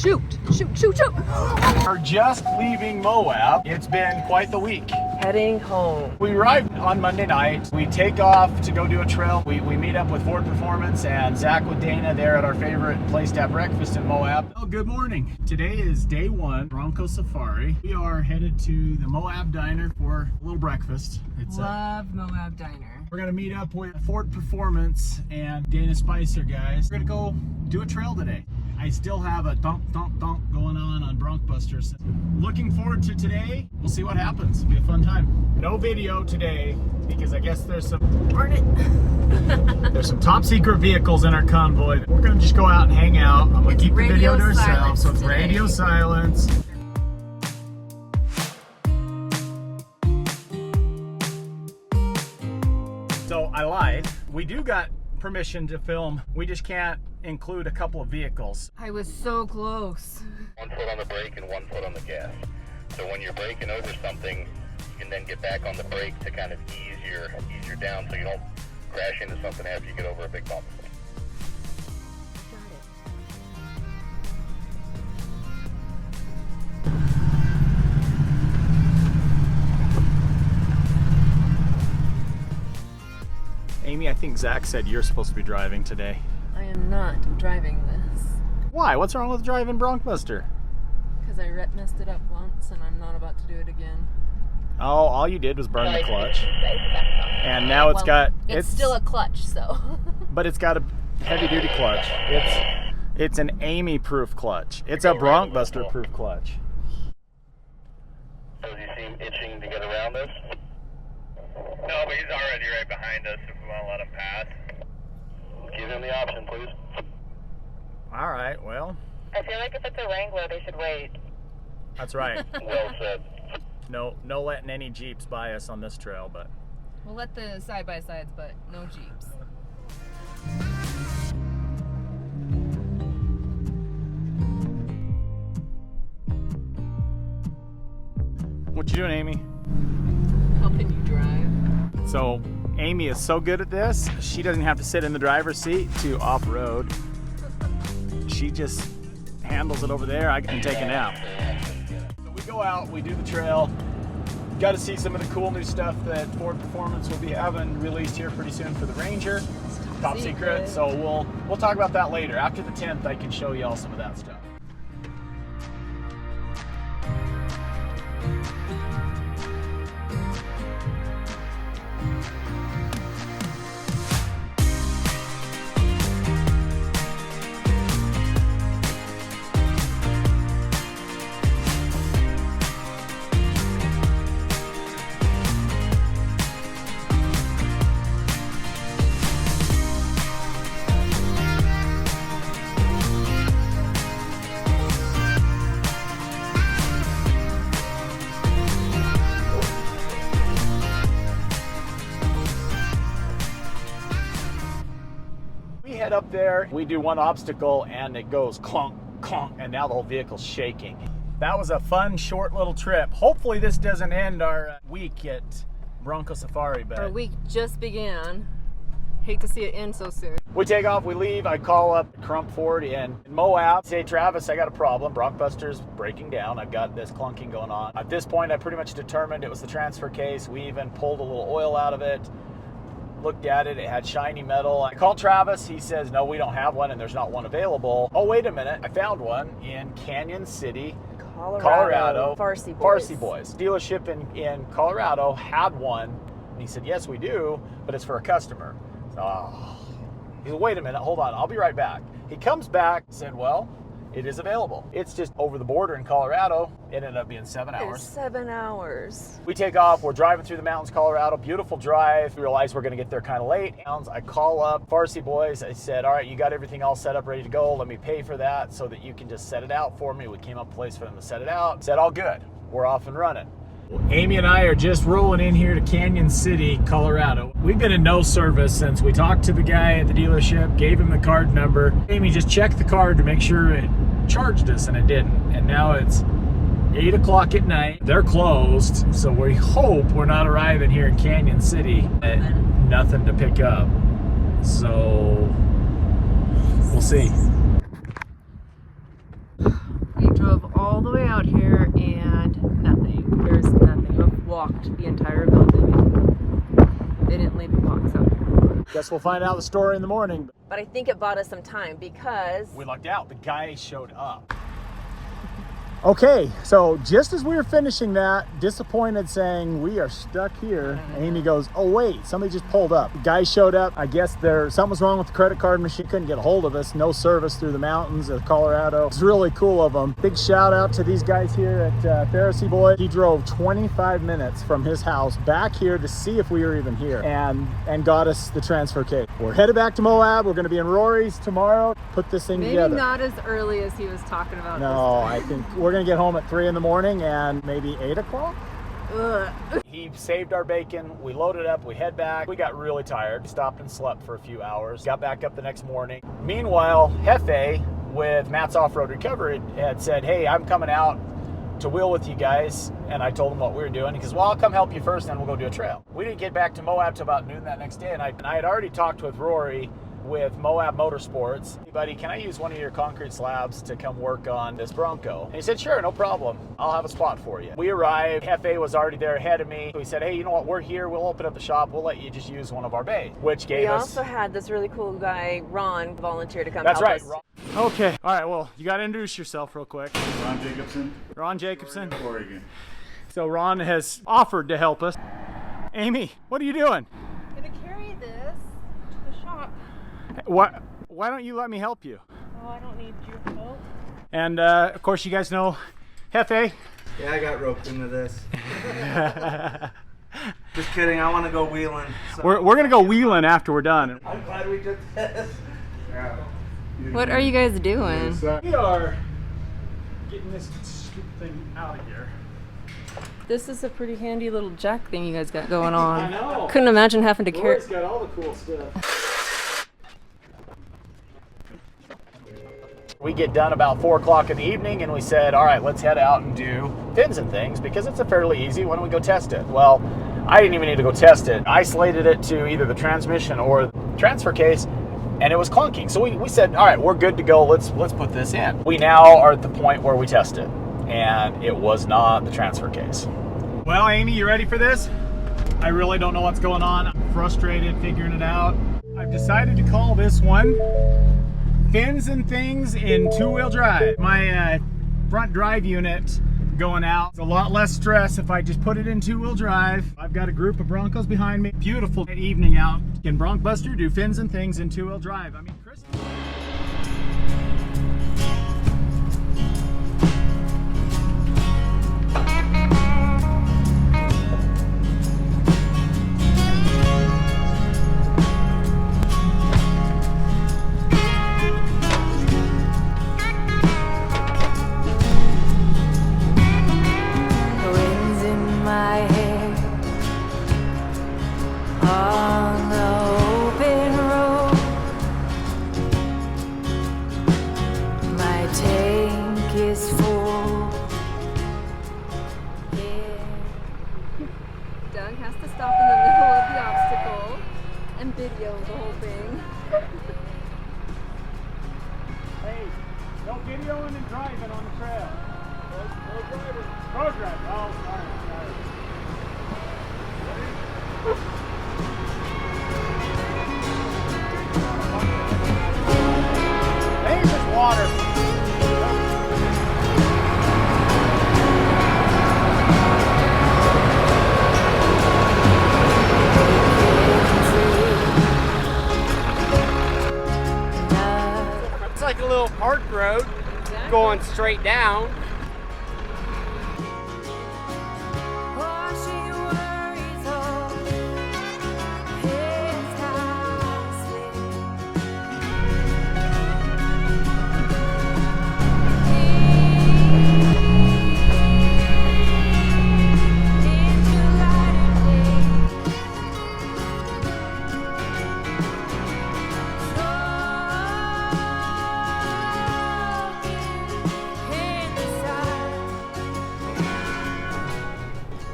Shoot. We're just leaving Moab. It's been quite the week. Heading home. We arrived on Monday night. We take off to go do a trail. We meet up with Ford Performance and Zach with Dana there at our favorite place to have breakfast in Moab. Oh, good morning. Today is day one, Bronco Safari. We are headed to the Moab Diner for a little breakfast. Love Moab Diner. We're gonna meet up with Ford Performance and Dana Spicer guys. We're gonna go do a trail today. I still have a thump going on BroncBuster. So looking forward to today. We'll see what happens. It'll be a fun time. No video today because I guess there's some there's some top secret vehicles in our convoy. We're gonna just go out and hang out. I'm gonna keep the video to ourselves, so it's radio silence. So I lied. We do got permission to film. We just can't include a couple of vehicles. I was so close. 1 foot on the brake and 1 foot on the gas. So when you're braking over something, you can then get back on the brake to kind of ease your down so you don't crash into something after you get over a big bump. Amy, I think Zach said you're supposed to be driving today. I am not driving this. Why? What's wrong with driving BroncBuster? Because I messed it up once and I'm not about to do it again. Oh, all you did was burn the clutch. And now it's still a clutch, so. But it's got a heavy duty clutch. It's an Amy proof clutch. It's a BroncBuster proof clutch. So do you see him itching to get around us? No, but he's already right behind us if we want to let him pass. Give him the option, please. All right, well. I feel like if it's a Wrangler, they should wait. That's right. Well said. No letting any Jeeps by us on this trail, but. We'll let the side-by-sides, but no Jeeps. What you doing, Amy? Helping you drive. So Amy is so good at this, she doesn't have to sit in the driver's seat to off-road. She just handles it over there. I can take a nap. So we go out, we do the trail. Got to see some of the cool new stuff that Ford Performance will be having released here pretty soon for the Ranger. Top secret. So we'll talk about that later. After the 10th, I can show you all some of that stuff. Head up there, we do one obstacle and it goes clunk, clunk, and now the whole vehicle's shaking. That was a fun, short little trip. Hopefully this doesn't end our week at Bronco Safari, but our week just began. Hate to see it end so soon. We take off, we leave. I call up Crump Ford in Moab. Say, Travis, I got a problem. BroncBuster's breaking down. I've got this clunking going on. At this point, I pretty much determined it was the transfer case. We even pulled a little oil out of it. Looked at it, it had shiny metal. I called Travis, he says, no, we don't have one and there's not one available. Oh, wait a minute, I found one in Canyon City, Colorado. Farsi Boys. Dealership in Colorado had one, and he said, yes, we do, but it's for a customer. So, he said, wait a minute, hold on, I'll be right back. He comes back, said, well, it is available. It's just over the border in Colorado. It ended up being 7 hours. 7 hours. We take off, we're driving through the mountains, Colorado, beautiful drive. We realize we're gonna get there kind of late. I call up Farsi Boys, I said, all right, you got everything all set up, ready to go. Let me pay for that so that you can just set it out for me. We came up with a place for them to set it out. Said, all good, we're off and running. Amy and I are just rolling in here to Canyon City, Colorado. We've been in no service since we talked to the guy at the dealership, gave him the card number. Amy just checked the card to make sure it charged us, and it didn't. And now it's 8 o'clock at night. They're closed, so we hope we're not arriving here in Canyon City and nothing to pick up. So we'll see. drove all the way out here and nothing. There's nothing. We've walked the entire building. They didn't leave a box out here. Guess we'll find out the story in the morning. But I think it bought us some time because We lucked out. The guy showed up. Okay, so just as we were finishing that, disappointed saying we are stuck here, Amy goes, oh wait, somebody just pulled up. The guy showed up. I guess something was wrong with the credit card machine. Couldn't get a hold of us. No service through the mountains of Colorado. It's really cool of them. Big shout out to these guys here at Pharisee Boy. He drove 25 minutes from his house back here to see if we were even here and got us the transfer case. We're headed back to Moab. We're going to be in Rory's tomorrow. Put this thing together. maybe not as early as he was talking about. No, I think we're gonna get home at 3 in the morning and maybe 8 o'clock. Ugh. He saved our bacon. We loaded up. We head back. We got really tired. Stopped and slept for a few hours. Got back up the next morning. Meanwhile, Hefe with Matt's Off-Road Recovery had said, "Hey, I'm coming out to wheel with you guys." And I told him what we were doing. He goes, "Well, I'll come help you first, then we'll go do a trail." We didn't get back to Moab till about noon that next day, and I had already talked with Rory with Moab Motorsports. "Hey buddy, can I use one of your concrete slabs to come work on this Bronco?" And he said, "Sure, no problem. I'll have a spot for you." We arrived. Hefe was already there ahead of me. So he said, "Hey, you know what? We're here. We'll open up the shop. We'll let you just use one of our bays," which gave We us... also had this really cool guy, Ron, volunteer to come That's help right. us. Okay. All right. Well, you got to introduce yourself real quick. Ron Jacobson, Ron Jacobson. Oregon. So Ron has offered to help us. Amy, what are you doing? I'm gonna carry this to the shop. Why don't you let me help you? Oh, I don't need your help. And of course, you guys know Hefe. Yeah, I got roped into this. Just kidding, I want to go wheeling. So. We're gonna go wheeling after we're done. I'm glad we did this. Yeah. What are you guys doing? We are getting this stupid thing out of here. This is a pretty handy little jack thing you guys got going on. I know. Couldn't imagine having to carry. Rory's got all the cool stuff. We get done about 4 o'clock in the evening and we said, all right, let's head out and do fins and things because it's a fairly easy. Why don't we go test it? Well, I didn't even need to go test it. I isolated it to either the transmission or the transfer case and it was clunking. So we said, all right, we're good to go. Let's put this in. We now are at the point where we test it and it was not the transfer case. Well, Amy, you ready for this? I really don't know what's going on. I'm frustrated figuring it out. I've decided to call this one Fins and Things in 2-wheel drive. My front drive unit going out. It's a lot less stress if I just put it in 2-wheel drive. I've got a group of Broncos behind me. Beautiful evening out. Can BroncBuster do Fins and Things in 2-wheel drive? I mean, Chris. Doug has to stop in the middle of the obstacle and video the whole thing. Hey, no videoing and driving on the trail. No driving. Road driving. Oh, sorry. Hey, there's water. It's like a little park road going straight down.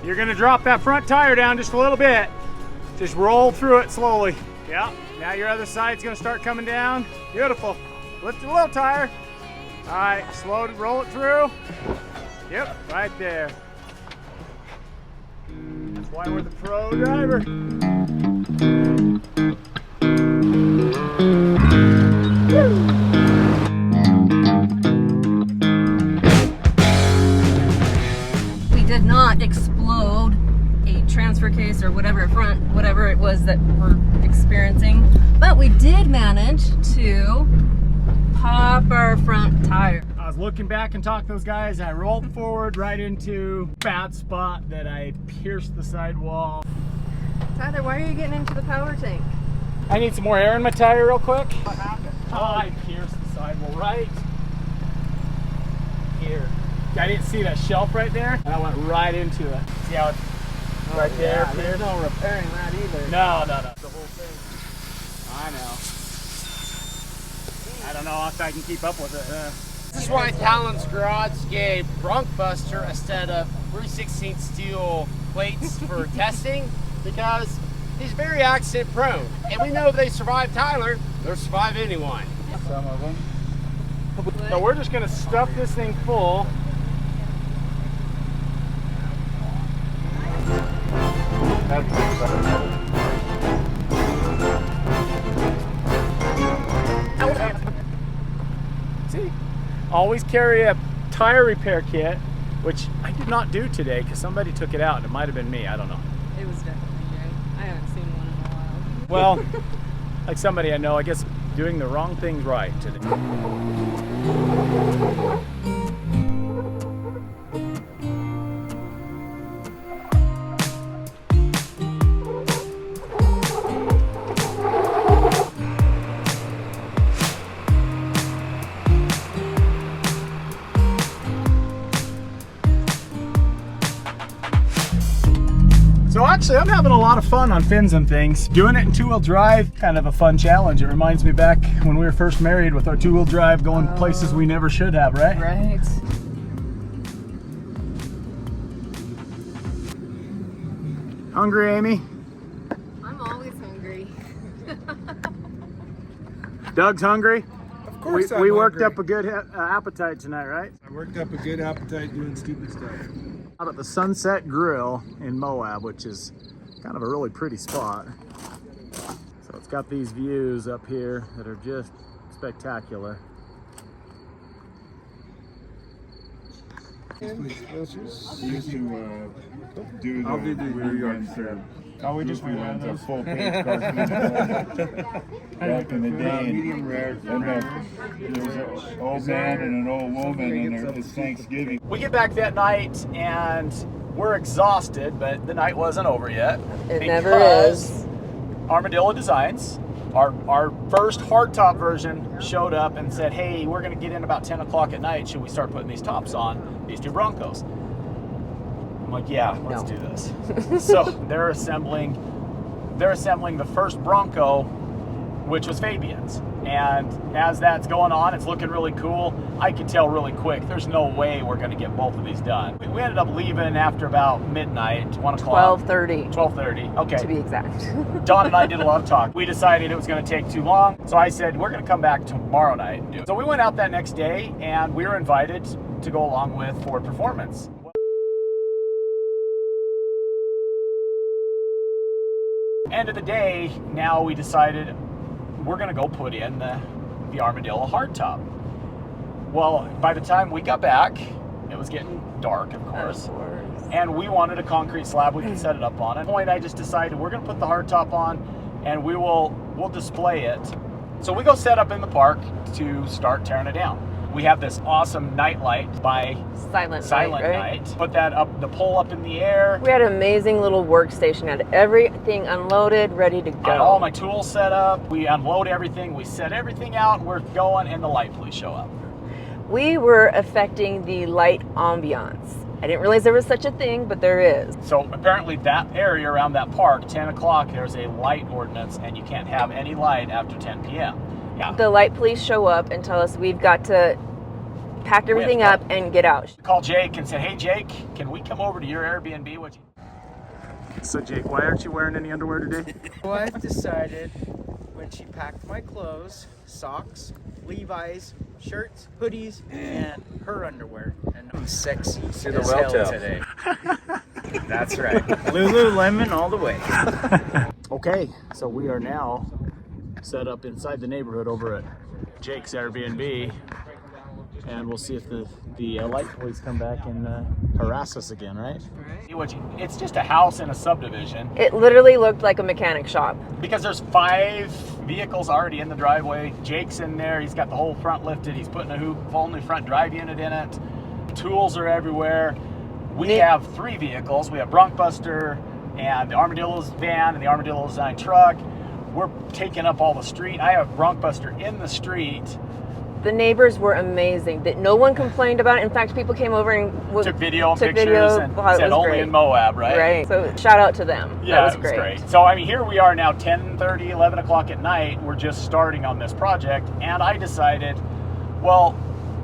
You're gonna drop that front tire down just a little bit. Just roll through it slowly. Yeah, now your other side's gonna start coming down. Beautiful. Lift the little tire. All right, slow to roll it through. Yep, right there. That's why we're the pro driver. We did not explode a transfer case or whatever it was that we're experiencing, but we did manage to pop our front tire. I was looking back and talking to those guys, and I rolled forward right into a bad spot that I pierced the sidewall. Tyler, why are you getting into the power tank? I need some more air in my tire real quick. What happened? Oh, I pierced the sidewall right here. I didn't see that shelf right there, and I went right into it. See how it's right there? Yeah, there's no repairing that either. No. The whole thing. I know. I don't know if I can keep up with it. This is why Talon's Garage gave BroncBuster a set of 3/16 steel plates for testing, because he's very accident prone. And we know if they survive Tyler, they'll survive anyone. Some of them. So we're just gonna stuff this thing full. See, always carry a tire repair kit, which I did not do today because somebody took it out, and it might have been me. I don't know. It was definitely you. I haven't seen one in a while. Well, like somebody I know, I guess doing the wrong things right today. So actually, I'm having a lot of fun on fins and things. Doing it in two-wheel drive, kind of a fun challenge. It reminds me back when we were first married with our two-wheel drive, going places we never should have, right? Right. Hungry, Amy? I'm always hungry. Doug's hungry? Of course We worked up a good appetite tonight, right? I worked up a good appetite doing stupid stuff. Out at the Sunset Grill in Moab, which is kind of a really pretty spot. So it's got these views up here that are just spectacular. Used to do I'll do the New York strip. Oh, we just went a full page cartoon back in the day. Medium rare. And there's an old man and an old woman, and it's Thanksgiving. We get back that night and we're exhausted, but the night wasn't over yet. It never because is. Armadillo.design, our first hardtop version, showed up and said, hey, we're going to get in about 10 o'clock at night. Should we start putting these tops on these two Broncos? I'm like, yeah, let's do this. So they're assembling the first Bronco, which was Fabian's. And as that's going on, it's looking really cool. I could tell really quick, there's no way we're going to get both of these done. We ended up leaving after about midnight, 1 o'clock. 12:30. 12:30, okay. To be exact. Dawn and I did a lot of talk. We decided it was going to take too long. So I said, we're going to come back tomorrow night and do it. So we went out that next day and we were invited to go along with Ford Performance. End of the day, now we decided we're going to go put in the Armadillo hardtop. Well, by the time we got back, it was getting dark, of course. And we wanted a concrete slab we could set it up on. At that point, I just decided we're going to put the hardtop on and we'll display it. So we go set up in the park to start tearing it down. We have this awesome night light by Silent Night. Put that up, the pole up in the air. We had an amazing little workstation. Had everything unloaded, ready to go. Got all my tools set up. We unload everything. We set everything out. We're going, and the light police show up. We were affecting the light ambiance. I didn't realize there was such a thing, but there is. So apparently that area around that park, 10 o'clock, there's a light ordinance, and you can't have any light after 10 p.m. Yeah. The light police show up and tell us we've got to pack everything up and get out. Call Jake and say, hey, Jake, can we come over to your Airbnb? So, Jake, why aren't you wearing any underwear today? My wife decided when she packed my clothes, socks, Levi's shirts, hoodies, and her underwear. And I'm sexy See the as well hell tail. today. That's right. Lululemon all the way. Okay, so we are now set up inside the neighborhood over at Jake's Airbnb, and we'll see if the light police come back and harass us again, right? It's just a house in a subdivision. It literally looked like a mechanic shop. Because there's 5 vehicles already in the driveway. Jake's in there, he's got the whole front lifted, he's putting a whole new front drive unit in it. Tools are everywhere. We have 3 vehicles. We have BroncBuster and the Armadillo's van and the Armadillo.design truck. We're taking up all the street. I have BroncBuster in the street. The neighbors were amazing. That no one complained about it. In fact, people came over and Took video and pictures and said only in Moab, right? Right. So shout out to them. Yeah, that was great. So I mean, here we are now, 10:30, 11 o'clock at night. We're just starting on this project, and I decided, well,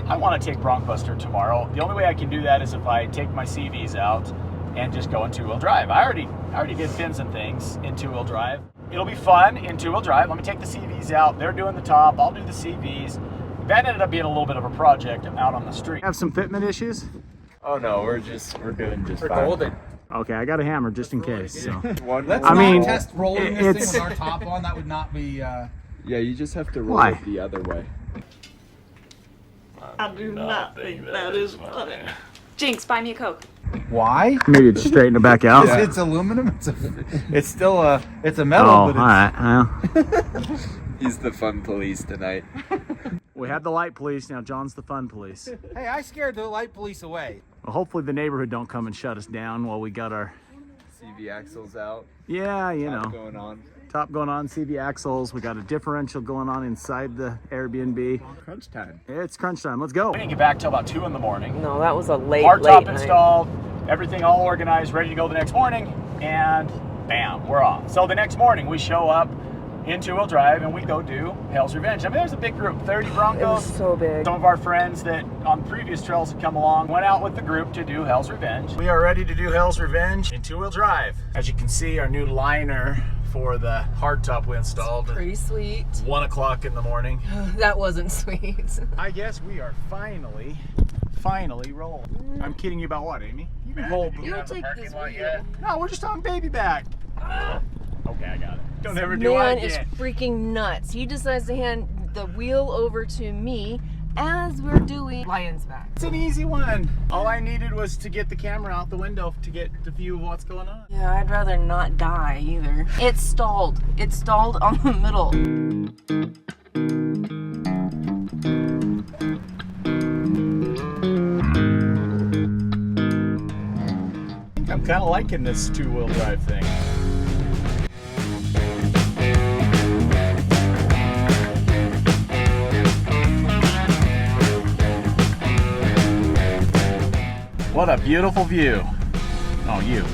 I want to take BroncBuster tomorrow. The only way I can do that is if I take my CVs out and just go in 2-wheel drive. I already did fins and things in 2-wheel drive. It'll be fun in 2-wheel drive. Let me take the CVs out. They're doing the top. I'll do the CVs. That ended up being a little bit of a project out on the street. Have some fitment issues? Oh no, we're doing just We're fine. golden. Okay, I got a hammer just in case. So. Let's I not mean, test rolling this it's- thing with our top on. That would not be. Yeah, you just have to roll Why? it the other way. I do not think that is funny. Jinx, buy me a Coke. Why? Maybe to straighten it back out. It's aluminum. It's still a Oh, metal. all right. Well, He's the fun police tonight. we had the light police. Now John's the fun police. Hey, I scared the light police away. Well, hopefully the neighborhood don't come and shut us down while we got our, CV axles out. yeah, you Top know, going on. top going on, CV axles. We got a differential going on inside the Airbnb. Crunch time. It's crunch time. Let's go. We didn't get back till about 2 in the morning. No, that was a late Hardtop night. installed, everything all organized, ready to go the next morning, and bam, we're off. So the next morning we show up in 2-wheel drive and we go do Hell's Revenge. I mean, there's a big group, 30 It was Broncos. so big. Some of our friends that on previous trails had come along went out with the group to do Hell's Revenge. We are ready to do Hell's Revenge in 2-wheel drive. As you can see, our new liner for the hardtop we installed at Pretty sweet. 1 o'clock in the morning. That wasn't sweet. I guess we are finally rolling. I'm kidding you about what, Amy? You can hold. You don't take this lot video. yet? No, we're just on baby back. Okay, I got it. Don't ever do Man it is again. freaking nuts. He decides to hand the wheel over to me as we're doing Lion's back. It's an easy one. All I needed was to get the camera out the window to get the view of what's going on. Yeah, I'd rather not die either. It stalled. It stalled on the middle. I'm kind of liking this 2-wheel drive thing. What a beautiful view. Oh, you.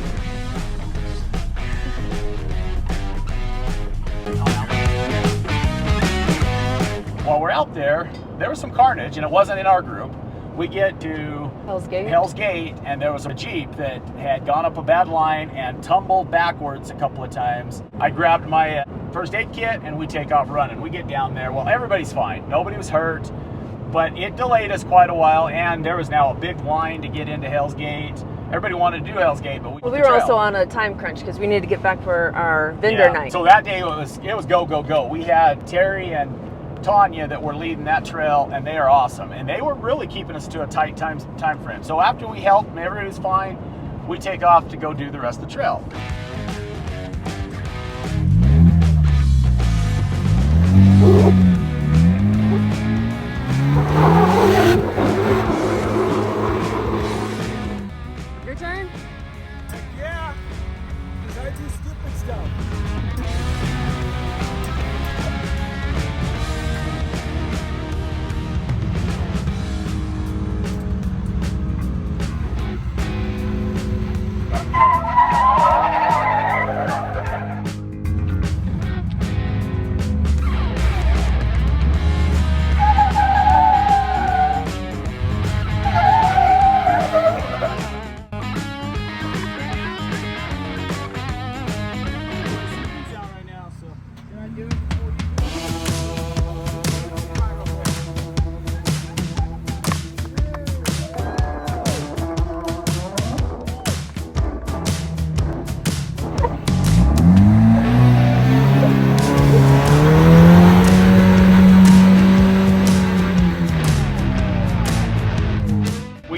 While we're out there, there was some carnage, and it wasn't in our group. We get to Hell's Gate. Hell's Gate, and there was a Jeep that had gone up a bad line and tumbled backwards a couple of times. I grabbed my first aid kit, and we take off running. We get down there. Well, everybody's fine. Nobody was hurt, but it delayed us quite a while, and there was now a big line to get into Hell's Gate. Everybody wanted to do Hell's Gate, but Well, we were also on a time crunch because we needed to get back for our vendor night. So that day it was go, go, go. We had Terry and Tanya that were leading that trail, and they are awesome. And they were really keeping us to a tight time frame. So after we helped and everybody was fine, we take off to go do the rest of the trail. Your turn? Yeah, because I do stupid stuff.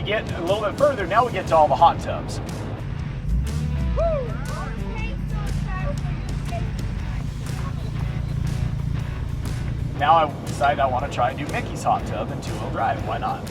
we get a little bit further, now we get to all the hot tubs. Now I decided I want to try and do Mickey's hot tub and two-wheel drive. Why not?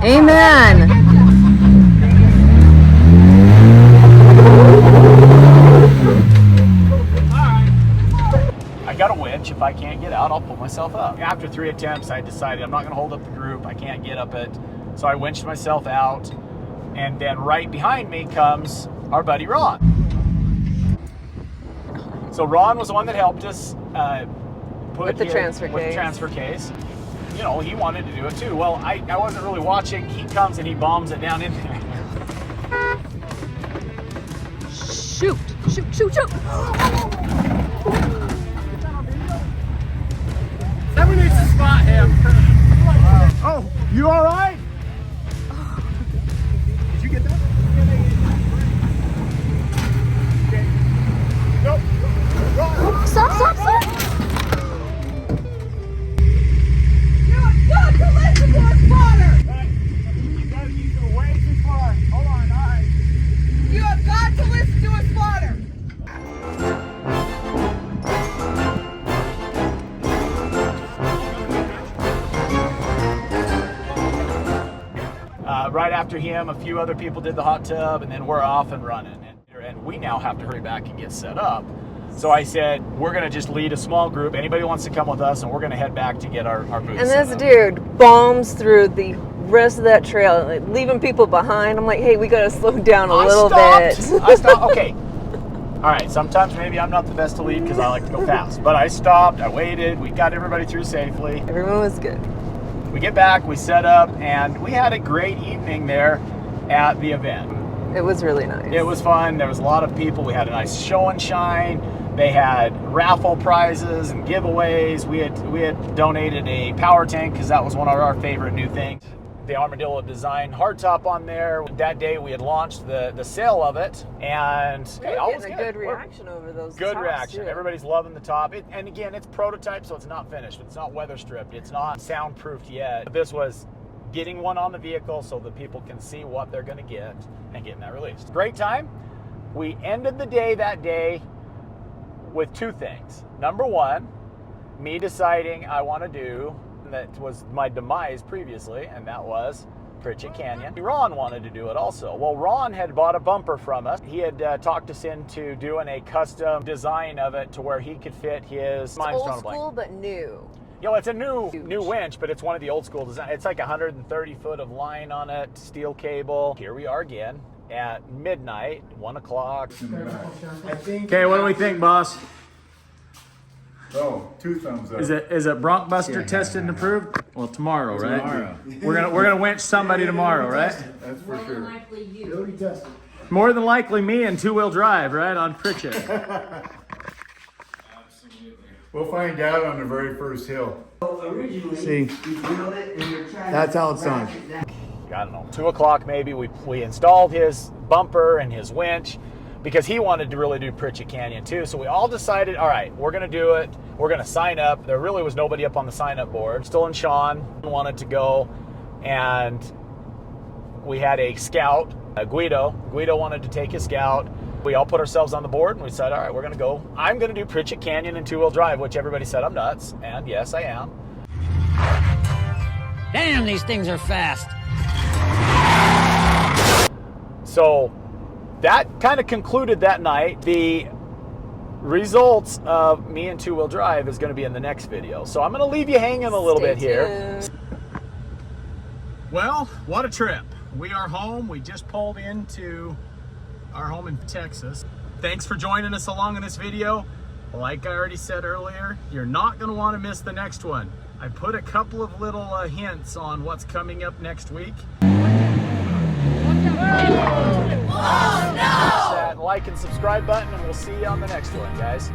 Amen. I got a winch. If I can't get out, I'll pull myself up. After 3 attempts, I decided I'm not going to hold up the group. I can't get up it. So I winched myself out. And then right behind me comes our buddy Ron. So Ron was the one that helped us With the transfer with the transfer case. You know, he wanted to do it too. Well, I wasn't really watching. He comes and he bombs it down in there. Shoot, shoot, shoot, shoot. Someone needs to spot him. Oh, you all right? Did you get that? Okay. Nope. Stop, stop, stop. Right after him, a few other people did the hot tub, and then we're off and running. And we now have to hurry back and get set up. So I said, we're going to just lead a small group. Anybody wants to come with us, and we're going to head back to get our boots. And this dude bombs through the rest of that trail, like, leaving people behind. I'm like, hey, we got to slow down a little bit. I stopped. Okay. All right. Sometimes maybe I'm not the best to lead because I like to go fast. But I stopped. I waited. We got everybody through safely. Everyone was good. We get back, we set up, and we had a great evening there at the event. It was really nice. It was fun. There was a lot of people. We had a nice show and shine. They had raffle prizes and giveaways. We had donated a power tank because that was one of our favorite new things. The armadillo.design hardtop on there. That day we had launched the sale of it, and getting a good reaction over those. Good tops, reaction. too. Everybody's loving the top. And again, it's prototype, so it's not finished. It's not weather stripped. It's not soundproofed yet. This was getting one on the vehicle so that people can see what they're going to get and getting that released. Great time. We ended the day that day with two things. Number one, me deciding I want to do, that was my demise previously, and that was Pritchett Canyon. Ron wanted to do it also. Well, Ron had bought a bumper from us. He had talked us into doing a custom design of it to where he could fit his... It's old school, but new. You know, it's a new winch, but it's one of the old school design. It's like 130 foot of line on it, steel cable. Here we are again at midnight, 1 o'clock. Okay, what do we think, boss? Oh, 2 thumbs up. Is it BroncBuster tested and approved? Well, tomorrow, right? Tomorrow. We're gonna winch somebody tomorrow, right? That's for sure. Likely you. More than likely me and two-wheel drive, right, on Pritchett. Absolutely. We'll find out on the very first hill. See, that's how it's done. I don't know, 2 o'clock maybe. We installed his bumper and his winch because he wanted to really do Pritchett Canyon too. So we all decided, all right, we're gonna do it. We're gonna sign up. There really was nobody up on the sign-up board. Still and Sean wanted to go, and we had a scout, Guido. Guido wanted to take his scout. We all put ourselves on the board, and we said, all right, we're gonna go. I'm gonna do Pritchett Canyon and two-wheel drive, which everybody said I'm nuts, and yes, I am. Damn, these things are fast. So that kind of concluded that night. The results of me and two-wheel drive is going to be in the next video. So I'm going to leave you hanging a little bit here. Well, what a trip. We are home. We just pulled into our home in Texas. Thanks for joining us along in this video. Like I already said earlier, you're not going to want to miss the next one. I put a couple of little hints on what's coming up next week. That like and subscribe button, and we'll see you on the next one, guys.